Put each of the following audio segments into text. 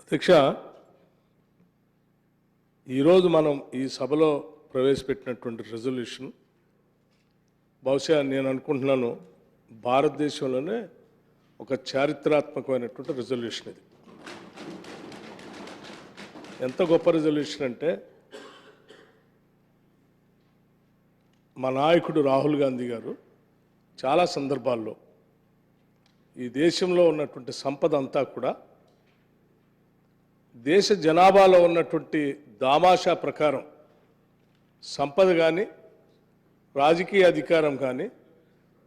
అధ్యక్ష, ఈరోజు మనం ఈ సభలో ప్రవేశపెట్టినటువంటి రెజల్యూషన్ బహుశా నేను అనుకుంటున్నాను భారతదేశంలోనే ఒక చారిత్రాత్మకమైనటువంటి రెజల్యూషన్. ఇది ఎంత గొప్ప రెజల్యూషన్ అంటే మా నాయకుడు రాహుల్ గాంధీ గారు చాలా సందర్భాల్లో ఈ దేశంలో ఉన్నటువంటి సంపద అంతా కూడా దేశ జనాభాలో ఉన్నటువంటి దామాషా ప్రకారం సంపద కానీ రాజకీయ అధికారం కానీ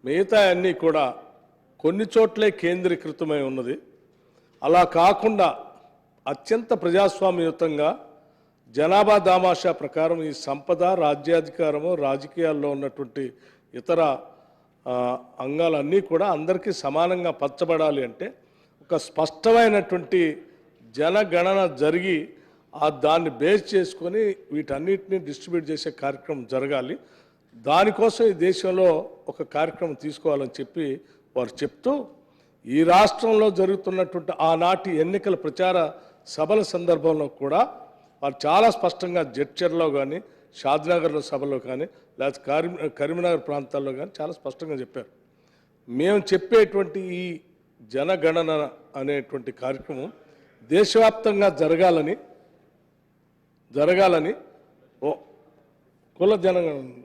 మిగతా అన్నీ కూడా కొన్ని చోట్లే కేంద్రీకృతమై ఉన్నది. అలా కాకుండా అత్యంత ప్రజాస్వామ్యయుతంగా జనాభా దామాషా ప్రకారం ఈ సంపద రాజ్యాధికారము రాజకీయాల్లో ఉన్నటువంటి ఇతర అంగాలన్నీ కూడా అందరికీ సమానంగా పంచబడాలి అంటే ఒక స్పష్టమైనటువంటి జనగణన జరిగి దాన్ని బేస్ చేసుకొని వీటన్నిటిని డిస్ట్రిబ్యూట్ చేసే కార్యక్రమం జరగాలి. దానికోసం ఈ దేశంలో ఒక కార్యక్రమం తీసుకోవాలని చెప్పి వారు చెప్తూ ఈ రాష్ట్రంలో జరుగుతున్నటువంటి ఆనాటి ఎన్నికల ప్రచార సభల సందర్భంలో కూడా వారు చాలా స్పష్టంగా జడ్చర్లో కానీ షాద్నగర్లో సభలో కానీ లేకపోతే కరీంనగర్ ప్రాంతాల్లో కానీ చాలా స్పష్టంగా చెప్పారు. మేము చెప్పేటువంటి ఈ జనగణన అనేటువంటి కార్యక్రమం దేశవ్యాప్తంగా జరగాలని కుల జనగణన.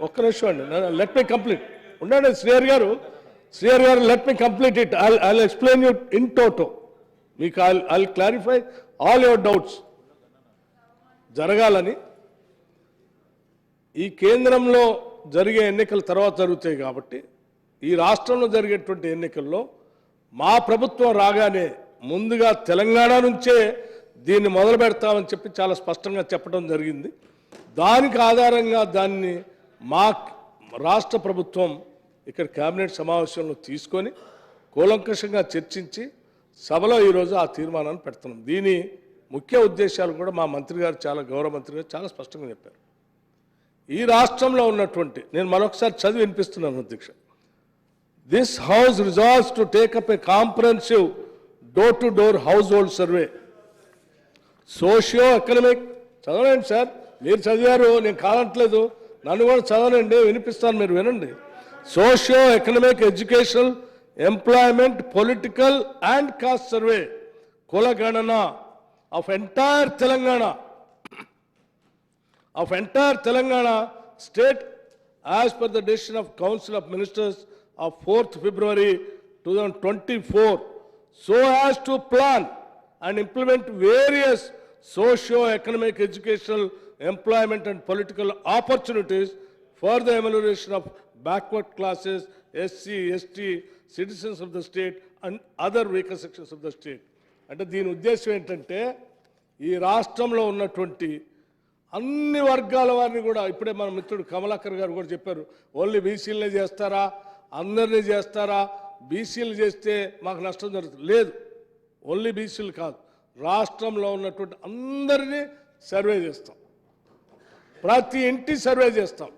ఒక్క నిమిషం అండి, లెట్ మీ కంప్లీట్ ఉండండి. శ్రీహరి గారు let me complete it. I explain you in toto. మీకు I clarify all your doubts. జరగాలని ఈ కేంద్రంలో జరిగే ఎన్నికల తర్వాత జరుగుతాయి కాబట్టి ఈ రాష్ట్రంలో జరిగేటువంటి ఎన్నికల్లో మా ప్రభుత్వం రాగానే ముందుగా తెలంగాణ నుంచే దీన్ని మొదలు పెడతామని చెప్పి చాలా స్పష్టంగా చెప్పడం జరిగింది. దానికి ఆధారంగా దాన్ని మా రాష్ట్ర ప్రభుత్వం ఇక్కడ కేబినెట్ సమావేశంలో తీసుకొని కూలంకషంగా చర్చించి సభలో ఈరోజు ఆ తీర్మానాన్ని పెడుతున్నాం. దీని ముఖ్య ఉద్దేశాలు కూడా మా మంత్రి గారు గౌరవ మంత్రి గారు చాలా స్పష్టంగా చెప్పారు. ఈ రాష్ట్రంలో ఉన్నటువంటి, నేను మరొకసారి చదివి వినిపిస్తున్నాను అధ్యక్ష. This house resolves to take up A comprehensive door to door house hold survey socio economic. చదవండి సార్, మీరు చదివారు, నేను కాదంటలేదు, నన్ను కూడా చదవనండి, వినిపిస్తాను, మీరు వినండి. Socio economic, educational, employment, political and caste survey కుల గణన of entire Telangana state as per the decision of Council of Ministers of 4th February 2024 so as to plan and implement various socio-economic, educational, employment and political opportunities for the amelioration of backward classes, SC, ST, citizens of the state and other weaker sections of the state. అంటే దీని ఉద్దేశం ఏంటంటే ఈ రాష్ట్రంలో ఉన్నటువంటి అన్ని వర్గాల వారిని కూడా, ఇప్పుడే మన మిత్రుడు కమలాకర్ గారు కూడా చెప్పారు, ఓన్లీ బీసీలనే చేస్తారా, అందరినీ చేస్తారా, బీసీలు చేస్తే మాకు నష్టం జరుగుతుంది. లేదు, ఓన్లీ బీసీలు కాదు, రాష్ట్రంలో ఉన్నటువంటి అందరినీ సర్వే చేస్తాం, ప్రతి ఇంటి సర్వే చేస్తాం,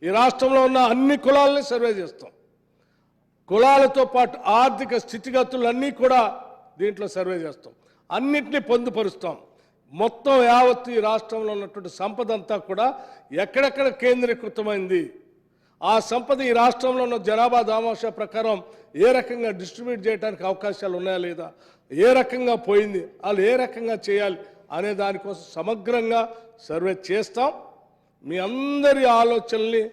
ఈ రాష్ట్రంలో ఉన్న అన్ని కులాలని సర్వే చేస్తాం, కులాలతో పాటు ఆర్థిక స్థితిగతులన్నీ కూడా దీంట్లో సర్వే చేస్తాం, అన్నింటినీ పొందుపరుస్తాం. మొత్తం యావత్తు ఈ రాష్ట్రంలో ఉన్నటువంటి సంపద అంతా కూడా ఎక్కడెక్కడ కేంద్రీకృతమైంది, ఆ సంపద ఈ రాష్ట్రంలో ఉన్న జనాభా దామాషా ప్రకారం ఏ రకంగా డిస్ట్రిబ్యూట్ చేయడానికి అవకాశాలు ఉన్నాయా లేదా, ఏ రకంగా పోయింది, వాళ్ళు ఏ రకంగా చేయాలి అనే దానికోసం సమగ్రంగా సర్వే చేస్తాం. మీ అందరి ఆలోచనల్ని